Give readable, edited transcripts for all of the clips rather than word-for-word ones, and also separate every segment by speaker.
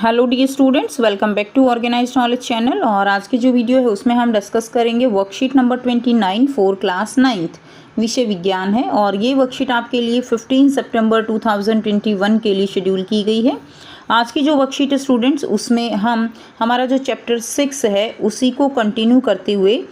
Speaker 1: Hello dear students, welcome back to organised knowledge channel. और आज की जो वीडियो है उसमें हम डिस्कस करेंगे worksheet number 29 for class 9th, विषय विज्ञान है। और ये वर्कशीट आपके लिए 15 सितंबर 2021 के लिए शेड्यूल की गई है। आज की जो वर्कशीट है स्टूडेंट्स, उसमें हम हमारा जो चैप्टर 6 है उसी को कंटिन्यू करते हुए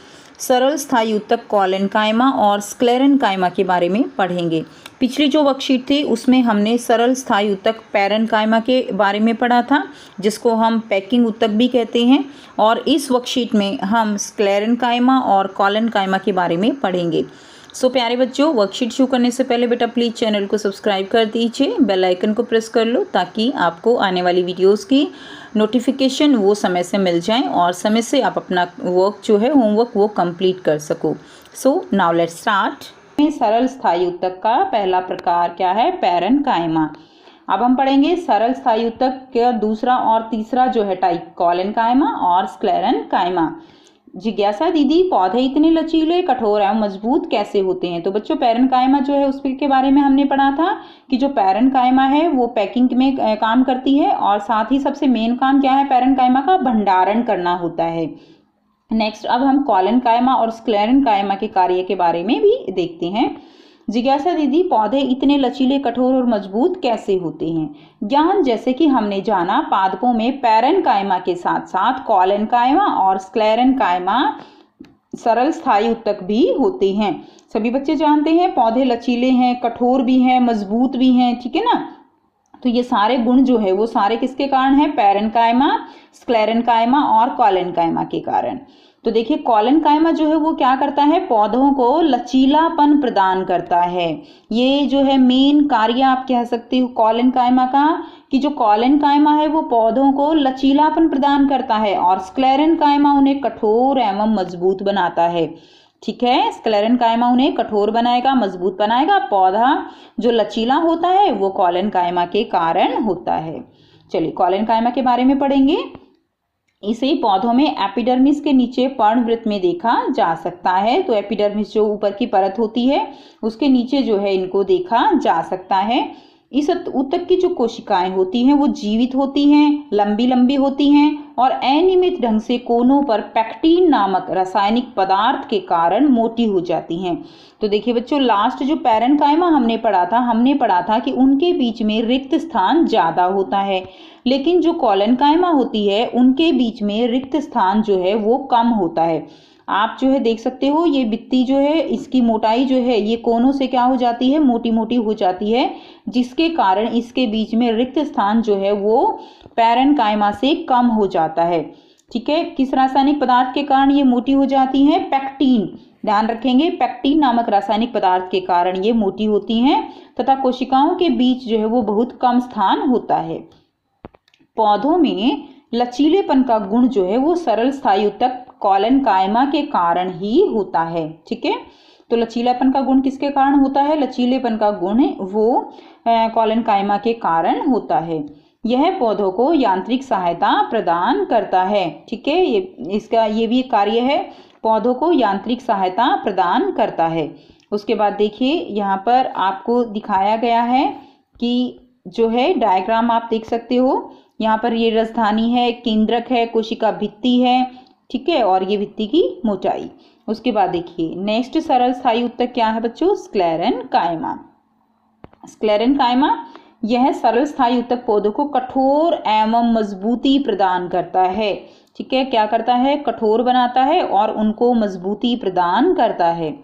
Speaker 1: सरल स्थायी ऊतक कॉलेनकाइमा और स्क्लेरेनकाइमा के बारे में पढ़ेंगे। पिछली जो वर्कशीट थी उसमें हमने सरल स्थायी ऊतक पैरेनकाइमा के बारे में पढ़ा था, जिसको हम पैकिंग ऊतक भी कहते हैं। और इस वर्कशीट में हम स्क्लेरेनकाइमा और कॉलेनकाइमा के बारे में पढ़ेंगे। सो प्यारे बच्चों, वर्कशीट शुरू करने से पहले बेटा प्लीज़ चैनल को सब्सक्राइब कर दीजिए, बेल आइकन को प्रेस कर लो ताकि आपको आने वाली वीडियोस की नोटिफिकेशन वो समय से मिल जाए और समय से आप अपना वर्क जो है होमवर्क वो कंप्लीट कर सको। So now let's start. सरल स्थायी ऊतक का पहला प्रकार क्या है? पैरेनकाइमा। अब हम पढ़ेंगे सरल स्थायी ऊतक का दूसरा और तीसरा जो है टाइप, कॉलेनकाइमा और स्क्लेरेनकाइमा। जिज्ञासा दीदी, पौधे इतने लचीले, कठोर एवं मजबूत कैसे होते हैं? तो बच्चों, पैरेनकाइमा जो है उसके बारे में हमने पढ़ा था कि जो पैरेनकाइमा है वो पैकिंग में काम करती है और साथ ही सबसे मेन काम क्या है पैरेनकाइमा का? भंडारण करना होता है। नेक्स्ट, अब हम कॉलेनकाइमा और स्क्लेरेनकाइमा के कार्य के बारे में भी देखते हैं। जिज्ञासा दीदी, पौधे इतने लचीले, कठोर और मजबूत कैसे होते हैं? ज्ञान, जैसे कि हमने जाना पादपों में पैरेनकाइमा के साथ साथ कॉलेनकाइमा और स्क्लेरेनकाइमा सरल स्थायी ऊतक भी होते हैं। सभी बच्चे जानते हैं पौधे लचीले हैं, कठोर भी हैं, मजबूत भी हैं, ठीक है ना। तो ये सारे गुण जो है वो सारे किसके कारण है? पैरेनकाइमा, स्क्लेरेनकाइमा और कॉलेनकाइमा के कारण। तो देखिए, कॉलेनकाइमा जो है वो क्या करता है? पौधों को लचीलापन प्रदान करता है। ये जो है मेन कार्य आप कह सकते हो कॉलेनकाइमा का, कि जो कॉलेनकाइमा है वो पौधों को लचीलापन प्रदान करता है और स्क्लेरेनकाइमा उन्हें कठोर एवं मजबूत बनाता है। ठीक है, स्क्लेरेनकाइमा उन्हें कठोर बनाएगा, मजबूत बनाएगा। पौधा जो लचीला होता है वो कॉलेनकाइमा के कारण होता है। चलिए, कॉलेनकाइमा के बारे में पढ़ेंगे। इसे पौधों में एपिडर्मिस के नीचे पर्णवृत्त में देखा जा सकता है। तो एपिडर्मिस जो ऊपर की परत होती है उसके नीचे जो है इनको देखा जा सकता है। इस ऊतक की जो कोशिकाएं होती हैं वो जीवित होती हैं, लंबी लंबी होती हैं और अनियमित ढंग से कोनों पर पेक्टिन नामक रासायनिक पदार्थ के कारण मोटी हो जाती हैं। तो देखिए बच्चों, लास्ट जो पैरेनकाइमा हमने पढ़ा था कि उनके बीच में रिक्त स्थान ज्यादा होता है, लेकिन जो कॉलेनकाइमा होती है उनके बीच में रिक्त स्थान जो है वो कम होता है। आप जो है देख सकते हो, ये भित्ति जो है इसकी मोटाई जो है ये कोनों से क्या हो जाती है? मोटी मोटी हो जाती है, जिसके कारण इसके बीच में रिक्त स्थान जो है वो पैरेनकाइमा से कम हो जाता है। ठीक है, किस रासायनिक पदार्थ के कारण ये मोटी हो जाती है? पैक्टिन, ध्यान रखेंगे, पैक्टिन नामक रासायनिक पदार्थ के कारण ये मोटी होती हैं तथा कोशिकाओं के बीच जो है वो बहुत कम स्थान होता है। पौधों में लचीलेपन का गुण जो है वो सरल स्थायी ऊतक कॉलेनकाइमा के कारण ही होता है। ठीक है, तो लचीलापन का गुण किसके कारण होता है? लचीलेपन का गुण वो कॉलेनकाइमा के कारण होता है। यह पौधों को यांत्रिक सहायता प्रदान करता है। ठीक है, ये भी एक कार्य है, पौधों को यांत्रिक सहायता प्रदान करता है। उसके बाद देखिए, यहाँ पर आपको दिखाया गया है कि जो है डायग्राम आप देख सकते हो। यहाँ पर ये राजधानी है, केंद्रक है, कोशिका भित्ति है, ठीक है, और ये भित्ति की मोटाई। उसके बाद देखिए नेक्स्ट सरल स्थायी ऊतक क्या है बच्चों? स्क्लेरेनकाइमा। स्क्लेरेनकाइमा यह सरल स्थायी ऊतक पौधों को कठोर एवं मजबूती प्रदान करता है। ठीक है, क्या करता है? कठोर बनाता है और उनको मजबूती प्रदान करता है।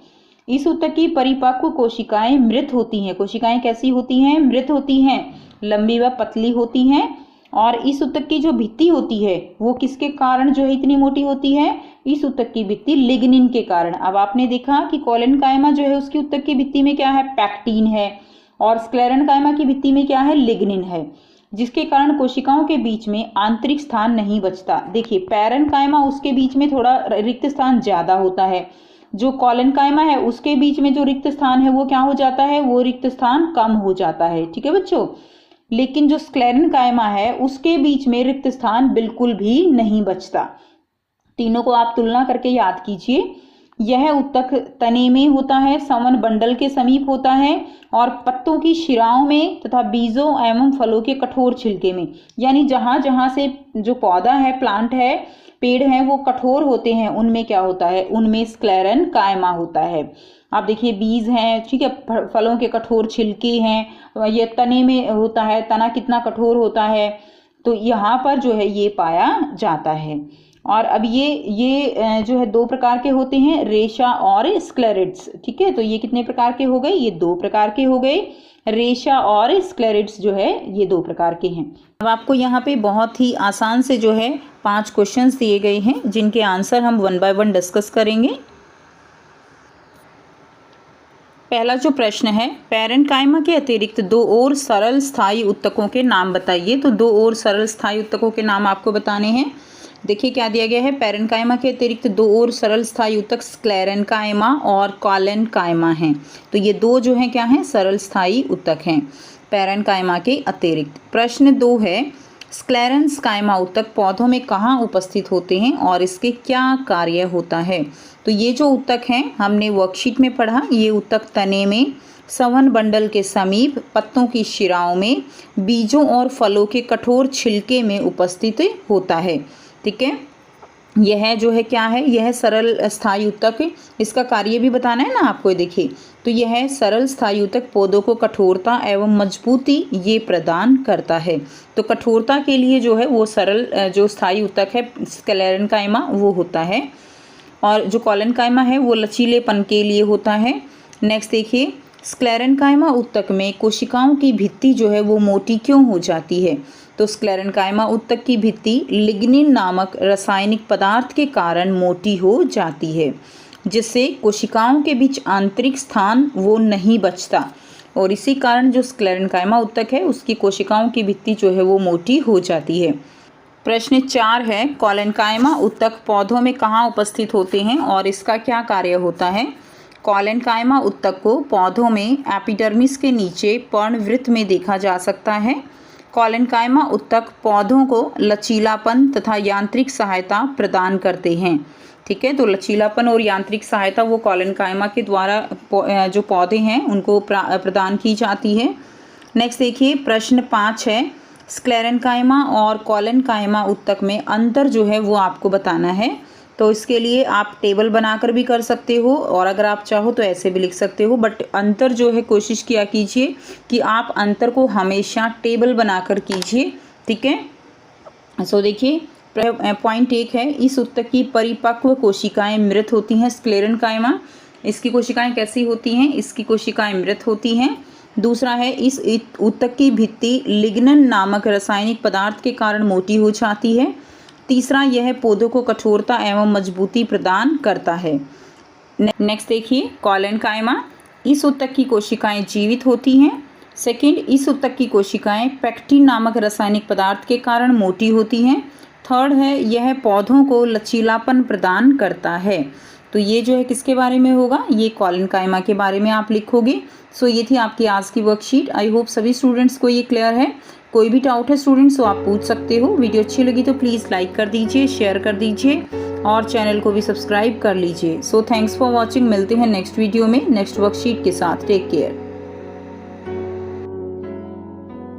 Speaker 1: इस ऊतक की परिपक्व कोशिकाएं मृत होती हैं। कोशिकाएं कैसी होती हैं? मृत होती हैं, लंबी व पतली होती हैं। और इस ऊतक की जो भित्ति होती है वो किसके कारण जो है इतनी मोटी होती है? इस ऊतक की भित्ति लिग्निन के कारण। अब आपने देखा कि कॉलेनकाइमा जो है उसकी ऊतक की भित्ति में क्या है? पैक्टिन है, और स्क्लेरेनकाइमा की भित्ति में क्या है? लिग्निन है, जिसके कारण कोशिकाओं के बीच में आंतरिक स्थान नहीं बचता। देखिए, पैरेनकाइमा उसके बीच में थोड़ा रिक्त स्थान ज्यादा होता है, जो कॉलेनकाइमा है उसके बीच में जो रिक्त स्थान है वो क्या हो जाता है? वो रिक्त स्थान कम हो जाता है। ठीक है बच्चों, लेकिन जो स्क्लेरेनकाइमा है उसके बीच में रिक्त स्थान बिल्कुल भी नहीं बचता। तीनों को आप तुलना करके याद कीजिए। यह उत्तक तने में होता है, सँवन बंडल के समीप होता है और पत्तों की शिराओं में तथा बीजों एवं फलों के कठोर छिलके में। यानी जहाँ जहाँ से जो पौधा है, प्लांट है, पेड़ हैं, वो कठोर होते हैं, उनमें क्या होता है, उनमें स्क्लेरन कायमा होता है। आप देखिए बीज हैं, ठीक है, फलों के कठोर छिलके हैं, ये तने में होता है, तना कितना कठोर होता है, तो यहाँ पर जो है ये पाया जाता है। और अब ये जो है 2 प्रकार के होते हैं, रेशा और स्क्लेरिड्स, ठीक है। तो ये कितने प्रकार के हो गए, ये 2 प्रकार के हो गए। रेशा और स्क्लेरिड्स जो है ये 2 प्रकार के हैं। अब आपको यहाँ पे बहुत ही आसान से जो है 5 क्वेश्चंस दिए गए हैं, जिनके आंसर हम 1 बाय 1 डिस्कस करेंगे। पहला जो प्रश्न है, पैरेन्काइमा के अतिरिक्त 2 और सरल स्थायी उत्तकों के नाम बताइए। तो 2 और सरल स्थायी उत्तकों के नाम आपको बताने हैं। देखिए क्या दिया गया है, पैरेन्काइमा के अतिरिक्त 2 और सरल स्थायी उत्तक स्क्लेरेन्काइमा और कॉलेन्काइमा हैं। तो ये 2 जो हैं क्या हैं, सरल स्थायी उत्तक हैं पैरेन्काइमा के अतिरिक्त। प्रश्न 2 है, स्क्लेरेन्काइमा उत्तक पौधों में कहाँ उपस्थित होते हैं और इसके क्या कार्य होता है। तो ये जो उत्तक हैं हमने वर्कशीट में पढ़ा, ये उत्तक तने में, सँवन बंडल के समीप, पत्तों की शिराओं में, बीजों और फलों के कठोर छिलके में उपस्थित होता है, ठीक है। यह जो है क्या है, यह सरल स्थायी उत्तक, इसका कार्य भी बताना है ना आपको। देखिए तो यह सरल स्थायी उत्तक पौधों को कठोरता एवं मजबूती ये प्रदान करता है। तो कठोरता के लिए जो है वो सरल जो स्थायी उत्तक है स्क्लेरेन्काइमा वो होता है, और जो कॉलेन्काइमा है वो लचीलेपन के लिए होता है। नेक्स्ट देखिए, स्क्लेरेन्काइमा उत्तक में कोशिकाओं की भित्ति जो है वो मोटी क्यों हो जाती है। तो स्क्लेरेन्काइमा उत्तक की भित्ति लिग्निन नामक रासायनिक पदार्थ के कारण मोटी हो जाती है, जिससे कोशिकाओं के बीच आंतरिक स्थान वो नहीं बचता, और इसी कारण जो स्क्लेरेन्काइमा उत्तक है उसकी कोशिकाओं की भित्ति जो है वो मोटी हो जाती है। प्रश्न 4 है, कॉलेन्काइमा उत्तक पौधों में कहाँ उपस्थित होते हैं और इसका क्या कार्य होता है। कॉलेन्काइमा उत्तक को पौधों में एपिडर्मिस के नीचे पर्णवृत्त में देखा जा सकता है। कॉलेन्काइमा उत्तक पौधों को लचीलापन तथा यांत्रिक सहायता प्रदान करते हैं, ठीक है। तो लचीलापन और यांत्रिक सहायता वो कॉलेन्काइमा के द्वारा जो पौधे हैं उनको प्रदान की जाती है। नेक्स्ट देखिए, प्रश्न 5 है, स्क्लेरेन्काइमा और कॉलेन्काइमा उत्तक में अंतर जो है वो आपको बताना है। तो इसके लिए आप टेबल बनाकर भी कर सकते हो, और अगर आप चाहो तो ऐसे भी लिख सकते हो, बट अंतर जो है कोशिश किया कीजिए कि आप अंतर को हमेशा टेबल बनाकर कीजिए, ठीक है। सो देखिए पॉइंट 1 है, इस उत्तक की परिपक्व कोशिकाएं मृत होती हैं। स्क्लेरेन्काइमा, इसकी कोशिकाएं कैसी होती हैं, इसकी कोशिकाएं मृत होती हैं। दूसरा है, इस उत्तक की भित्ति लिग्नन नामक रासायनिक पदार्थ के कारण मोटी हो जाती है। तीसरा, यह पौधों को कठोरता एवं मजबूती प्रदान करता है। नेक्स्ट देखिए, कॉलेन्काइमा, इस उत्तक की कोशिकाएं जीवित होती हैं। सेकंड, इस उत्तक की कोशिकाएं पेक्टिन नामक रासायनिक पदार्थ के कारण मोटी होती हैं। थर्ड है, यह पौधों को लचीलापन प्रदान करता है। तो ये जो है किसके बारे में होगा, ये कॉलेन्काइमा के बारे में आप लिखोगे। सो ये थी आपकी आज की वर्कशीट। आई होप सभी स्टूडेंट्स को ये क्लियर है। कोई भी डाउट है स्टूडेंट्स तो आप पूछ सकते हो। वीडियो अच्छी लगी तो प्लीज़ लाइक कर दीजिए, शेयर कर दीजिए और चैनल को भी सब्सक्राइब कर लीजिए। So thanks for watching. मिलते हैं नेक्स्ट वीडियो में नेक्स्ट वर्कशीट के साथ। Take care.